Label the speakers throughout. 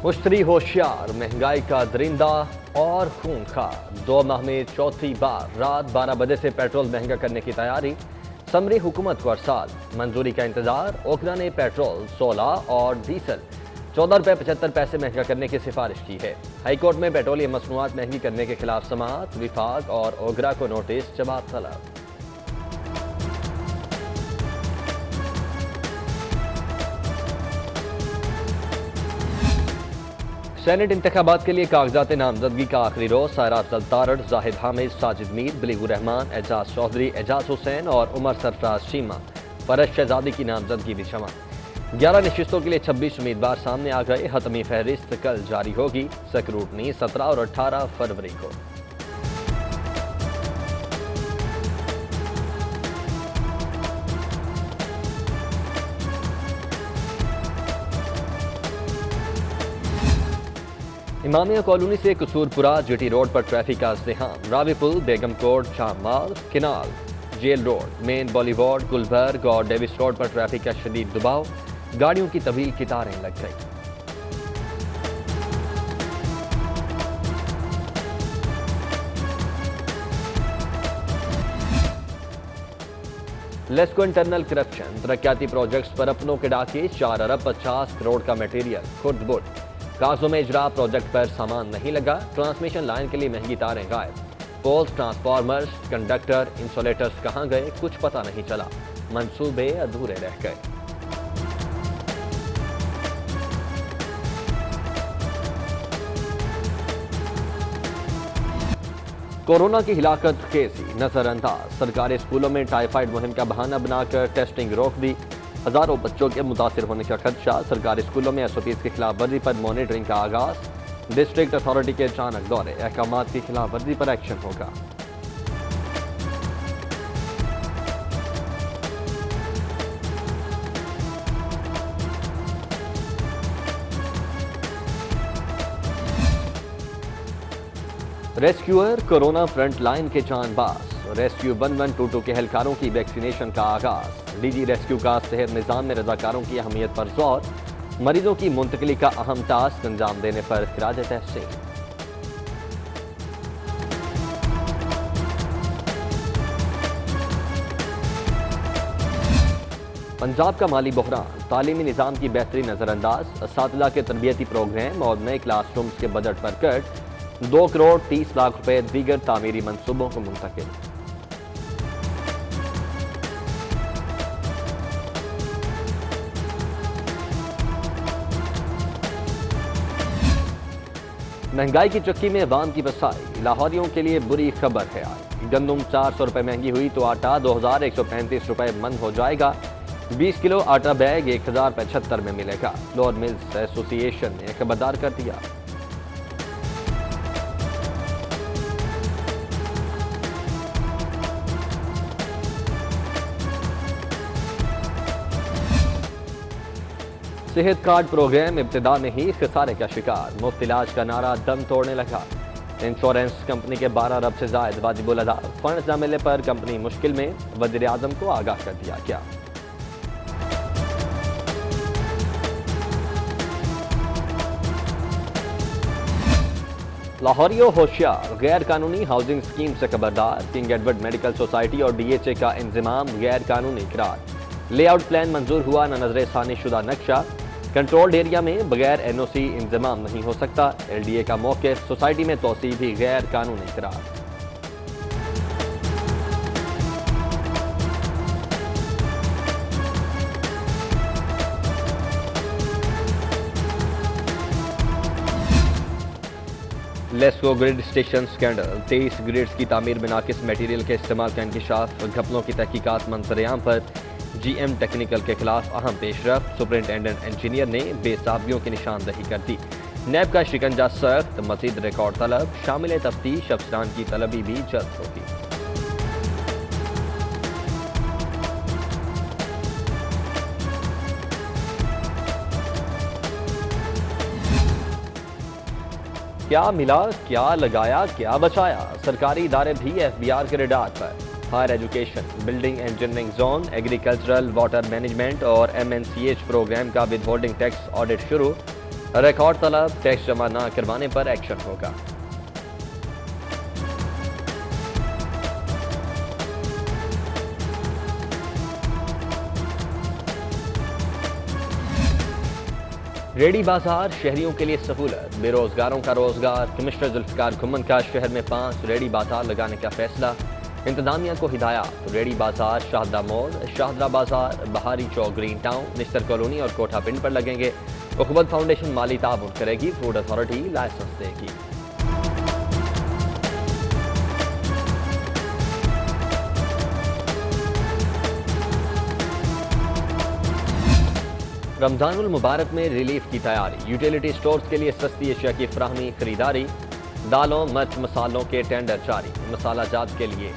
Speaker 1: मुश्तरी होशियार, महंगाई का दरिंदा और खूंखार। 2 माह में चौथी बार रात 12 बजे से पेट्रोल महंगा करने की तैयारी। समरी हुकूमत को अरसाल मंजूरी का इंतजार। ओकरा ने पेट्रोल 16 और डीजल 14 रुपये 75 पैसे महंगा करने की सिफारिश की है। हाईकोर्ट में पेट्रोलियम मसनूआत महंगी करने के खिलाफ समाअत। विफाक और ओगरा को नोटिस जवाब तलब। सेनेट इंतखाबात के लिए कागजात नामजदगी का आखिरी रोज। सायरा अफजल तारड़, जाहिद हामिद, साजिद मीर, बिलीगुर रहमान, एजाज चौधरी, एजाज हुसैन और उमर सरफराज चीमा। फरज शहजादी की नामजदगी भी जमा। 11 नशिस्तों के लिए 26 उम्मीदवार सामने आ गए। हतमी फहरिस्त कल जारी होगी। स्क्रूटनी 17 और 18 फरवरी को। इमामिया कॉलोनी से कसूरपुरा जीटी रोड पर ट्रैफिक का इज़्दिहाम। रावी पुल, बेगम कोट, शामाल, canal, jail road, main boulevard, Gulberg और डेविस रोड पर ट्रैफिक का शदीद दबाव। गाड़ियों की तवील कतारें लग गई। LESCO internal corruption. तरक्याती प्रोजेक्ट्स पर अपनों के डाके। 4 अरब 50 करोड़ का मटेरियल खुर्द बुर्द। कागजों में इजरा, प्रोजेक्ट पर सामान नहीं लगा। ट्रांसमिशन लाइन के लिए महंगी तारें गायब। पोल्स, ट्रांसफार्मर्स, कंडक्टर, इंसुलेटर्स कहां गए, कुछ पता नहीं चला। मंसूबे अधूरे रह गए। कोरोना की हिलाकत खेजी नजरअंदाज। सरकारी स्कूलों में टाइफाइड मुहिम का बहाना बनाकर टेस्टिंग रोक दी। हजारों बच्चों के मुतासिर होने का खदशा। सरकारी स्कूलों में एसओपीज की खिलाफ वर्जी पर मॉनिटरिंग का आगाज। डिस्ट्रिक्ट अथॉरिटी के अचानक दौरे। अहकामात की खिलाफ वर्जी पर एक्शन होगा। रेस्क्यूअर कोरोना फ्रंट लाइन के जानबाज। रेस्क्यू 1122 के एहलकारों की वैक्सीनेशन का आगाज। डीजी रेस्क्यू का सेहत निजाम में रजाकारों की अहमियत पर जोर। मरीजों की मुंतकली का अहम टास्क अंजाम देने पर खिराज तहसीन। पंजाब का माली बहरान। तालीमी निजाम की बेहतरी नजरअंदाज। असातिज़ा के तरबियती प्रोग्राम और नए क्लासरूम्स के बजट पर कट। 2 करोड़ 30 लाख रुपए दीगर तामीरी मंसूबों को मुंतकिल। महंगाई की चक्की में अवाम की बसाई। लाहौरियों के लिए बुरी खबर है आज। गंदम 400 रुपए महंगी हुई तो आटा 2135 रुपए मन हो जाएगा। 20 किलो आटा बैग 1075 में मिलेगा। फ्लोर मिल्स एसोसिएशन ने खबरदार कर दिया। सेहत कार्ड प्रोग्राम इब्तिदा में ही खसारे का शिकार। मुफ्त इलाज का नारा दम तोड़ने लगा। इंश्योरेंस कंपनी के 12 अरब से जायद वाजिबुल अदा फंड न मिलने पर कंपनी मुश्किल में। वज़ीर आज़म को आगाह कर दिया गया। लाहौरियों होशियार। गैर कानूनी हाउसिंग स्कीम से खबरदार। किंग एडवर्ड मेडिकल सोसाइटी और डीएचए का इंतजाम गैर कानूनी करार। लेआउट प्लान मंजूर हुआ न नजर सानी शुदा नक्शा। कंट्रोल्ड एरिया में बगैर एनओसी इंतजाम नहीं हो सकता। एलडीए का मौक़िफ़। सोसाइटी में तोसी भी गैर कानूनी करार। LESCO grid station scandal. 23 grids की तामीर में नाकिस मटेरियल के इस्तेमाल का इंकशाफ। घपलों की तहकीकात मंजरेआम पर। जीएम टेक्निकल के खिलाफ अहम पेशरफ। सुपरिंटेंडेंट इंजीनियर ने बेसाबियों की निशानदही कर दी। नैब का शिकंजा सख्त। मजीद रिकॉर्ड तलब। शामिल तफ्तीश अफसरान की तलबी भी जल्द होगी। क्या मिला, क्या लगाया, क्या बचाया। सरकारी इदारे भी एफबीआर के रडार पर। Higher education, building engineering zone, agricultural, water management और एमएनसीएच प्रोग्राम का विद होल्डिंग टैक्स ऑडिट शुरू। रिकॉर्ड तलब, टैक्स जमा न करवाने पर एक्शन होगा। रेडी बाजार शहरियों के लिए सहूलत, बेरोजगारों का रोजगार। कमिश्नर जुल्फिकार घुम्मन का शहर में 5 रेडी बाजार लगाने का फैसला। इंतजामिया को हिदायत, रेडी बाजार शाहदरा मोड़, शाहदरा बाजार, बहारी चौक, ग्रीन टाउन, निश्तर कॉलोनी और कोठा पिंड पर लगेंगे। उखबत फाउंडेशन माली ताउन करेगी, फूड अथॉरिटी लाइसेंस देगी। रमजानुल मुबारक में रिलीफ की तैयारी, यूटिलिटी स्टोर्स के लिए सस्ती अशिया की फराहमी, खरीदारी। दालों, मिर्च मसालों के टेंडर जारी, मसाला जात के लिए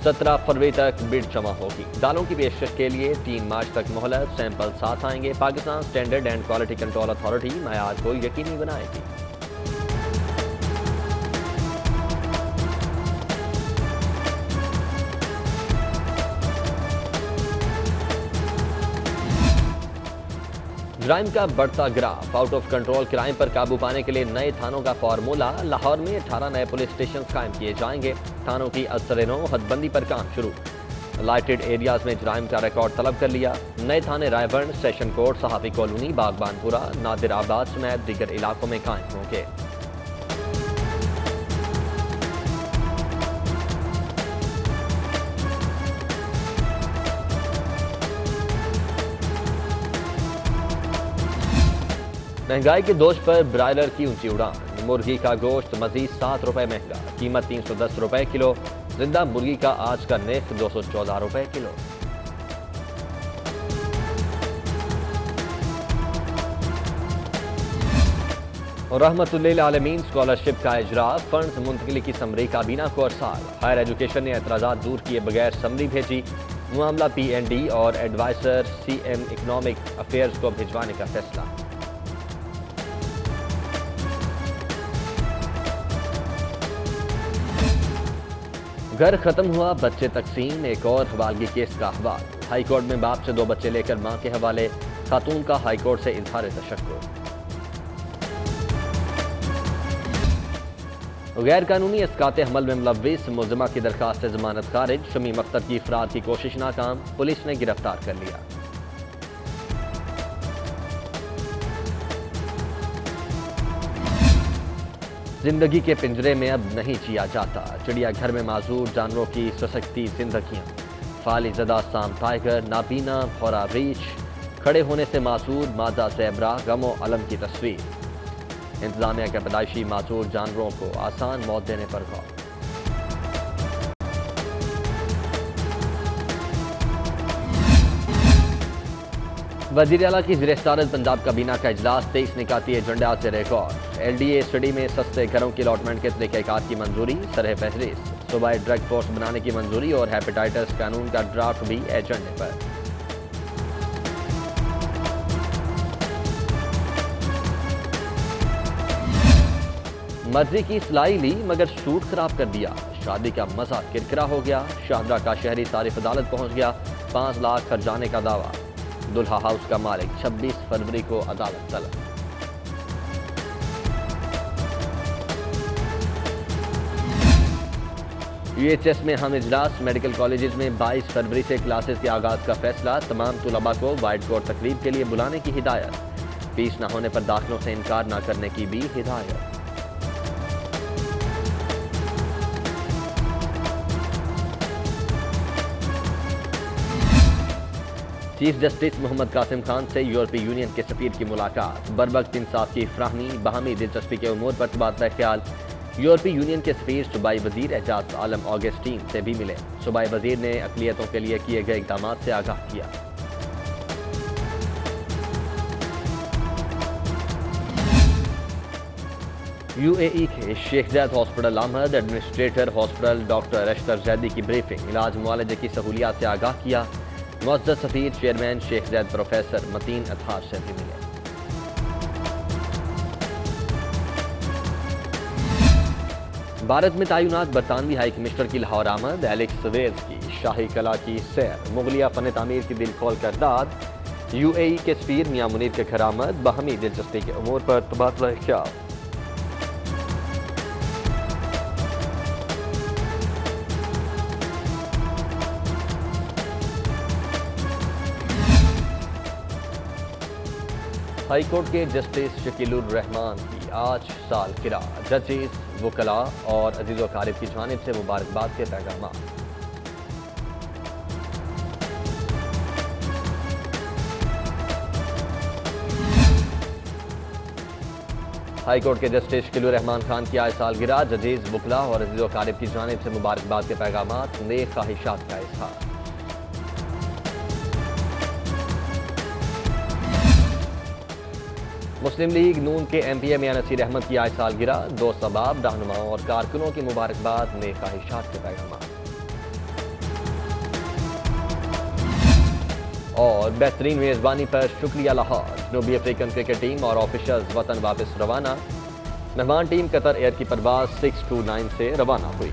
Speaker 1: 17 फरवरी तक बिड जमा होगी। दालों की पेशकश के लिए 3 मार्च तक मोहलत, सैंपल साथ आएंगे। Pakistan standard and quality control authority मयार को यकीनी बनाएगी। क्राइम का बढ़ता graph, out of control crime पर काबू पाने के लिए नए थानों का फार्मूला। लाहौर में 18 नए पुलिस स्टेशन कायम किए जाएंगे। थानों की असर-ए-नौ हदबंदी पर काम शुरू। लाइटेड एरियाज में क्राइम का रिकॉर्ड तलब कर लिया। नए थाने रायबंड, सेशन कोर्ट, सहाफी कॉलोनी, बागबानपुरा, नादिर आबाद समेत दीगर इलाकों में कायम होंगे। महंगाई के दोष पर ब्रायलर की ऊंची उड़ान। मुर्गी का गोश्त मजीद 7 रुपए महंगा, कीमत 310 रुपए किलो। जिंदा मुर्गी का आज का नेफ 214 रुपए किलो। और रहमतुल्लिल आलमीन स्कॉलरशिप का इजरा, फंड्स मुंतकिली की समरी काबीना को अरसाल। हायर एजुकेशन ने एतराजात दूर किए बगैर समरी भेजी। मामला PND और एडवाइजर CM इकनॉमिक अफेयर्स को भिजवाने का फैसला। घर खत्म हुआ, बच्चे तकसीम। एक और हवालगी केस का अहवाल। हाईकोर्ट में बाप से 2 बच्चे लेकर मां के हवाले। खातून का हाईकोर्ट से इजहार तशक्कुर। गैर कानूनी इसकाते हमल में मुलव्विस मुलजिमा की दरखास्त से जमानत खारिज। शमीम अख्तर की इफराद की कोशिश नाकाम, पुलिस ने गिरफ्तार कर लिया। जिंदगी के पिंजरे में अब नहीं जिया जाता, चिड़ियाघर में माजूर जानवरों की सशक्ति जिंदगियां। फाली ज़दा साम टाइगर, नाबीना भौरा रीछ, खड़े होने से मासूर मादा ज़ेबरा, गमो अलम की तस्वीर। इंतजामिया के पैदाइशी मासूर जानवरों को आसान मौत देने पर गौर। वज़ीर आला की ज़ेर सदारत पंजाब काबीना का इजलास, 23 निकाती एजेंडा से रिकॉर्ड। LDA स्टडी में सस्ते घरों की अलॉटमेंट के तरीक़ेकार की मंजूरी, सरह फहरिस्त। सूबाई ड्रग फोर्स बनाने की मंजूरी और हेपेटाइटिस कानून का ड्राफ्ट भी एजेंडे पर। मर्जी की सिलाई ली मगर सूट खराब कर दिया, शादी का मजा किरकिरा हो गया। शाहदरा का शहरी तारीफ अदालत पहुंच गया, 5 लाख खर्चाने का दावा। दुल्हा हाउस का मालिक 26 फरवरी को अदालत तलब। UHS में हम इजलास, मेडिकल कॉलेजेस में 22 फरवरी से क्लासेस के आगाज का फैसला। तमाम तुलबा को वाइट कोट तकरीब के लिए बुलाने की हिदायत। फीस न होने पर दाखिलों से इनकार न करने की भी हिदायत। चीफ जस्टिस मोहम्मद कासिम खान से यूरोपीय यूनियन के सफीर की मुलाकात। बरवक्त इंसाफ की फ्राहमी, बाहमी दिलचस्पी के उमूर पर तबादला ख्याल। यूरोपीय यूनियन के सफीर सूबाई वजीर एजाज आलम ऑगस्टीन से भी मिले। सूबाई वजीर ने अक़लियतों के लिए किए गए इक़दाम से आगाह किया। UAE के Sheikh Zayed hospital Ahmed administrator hospital doctor Ashtar Zaidi की ब्रीफिंग, इलाज मुआलजे की सहूलियात से आगाह किया। मुअज़्ज़ज़ सफीर chairman Sheikh Zayed professor Matin Athar से भी मिले। भारत में तैनात बरतानवी हाई कमिश्नर की लाहौर आमद। एलेक्स वेल्स की शाही कला की सैर, मुगलिया फन तामीर की दिल खोल कर दाद। UAE के सफीर मियां मुनीर के खिरामत, बाहमी दिलचस्पी के उमूर पर तबादला ख्याल। हाईकोर्ट के जस्टिस शकीलुर रहमान की आज सालगिरह। जजेस, वकला और अजीज व अकारिब की जानिब से मुबारकबाद के पैगाम। हाईकोर्ट के जस्टिस शकीलुर रहमान खान की आज सालगिरह। जजेस, वकला और अजीज व अकारिब की जानिब से मुबारकबाद के पैगाम, नेक ख्वाहिशात का इजहार। मुस्लिम लीग नून के MPA मियां नसीर अहमद की आज सालगिरह। दोस्त अहबाब, रहनुमाओं और कारकुनों की मुबारकबाद, नेक ख्वाहिशात के पैगाम। और बेहतरीन मेजबानी पर शुक्रिया लाहौर। जनूबी अफ्रीकन क्रिकेट टीम और ऑफिशियल्स वतन वापस रवाना। मेहमान टीम कतर एयर की परवाज 629 से रवाना हुई।